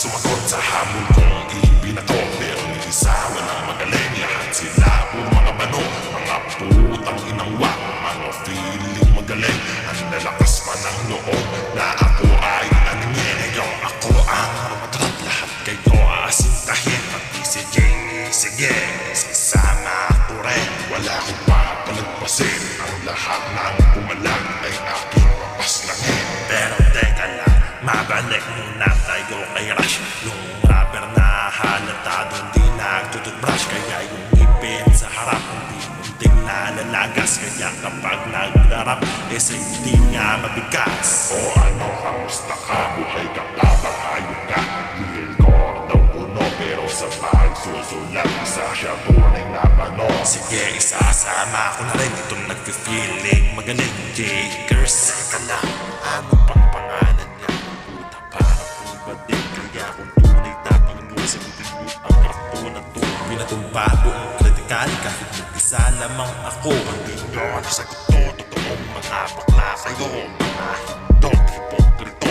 sumagot sa hamon kong ibinato. Pero may isa walang magaling, lahat sila puro mga bano. Mga putang inangwak, mga feeling magaling. Ang lalakas man ang loob na ako ay aningin. Ngayon ako ang matrap, lahat kayo aasintahin. Pati si Jamie, sige, sasama ako rin. Wala akong papalagpasin, ang lahat ng pumalag ay aking papaslangin. Pero teka lang, mabalik muna tayo kay Rush. Yung rapper na halata doon di nagtututbrush. Kaya yung ngipin sa harap hindi munting nalalagas. Kaya kapag nagdarap, hindi nga mabigas. O ano, kamusta ka? Buhay ka pa, hayop ka? Real core daw uno, pero sa bahay susulat isa siya tunay na pano. Sige, isasama ko na rin itong nag-feeling magaling Jakers. Teka lang, ano pang pangalan niya? Puta, parang iba din. Kaya kung tunay tapang nyo sa bibig ang ako na to, pinatumpa buong kritikal. Kahit mag-isa lamang ako, hindi nyo nasagot to. Totoong mga bakla kayo, mga hindot, hipokrito.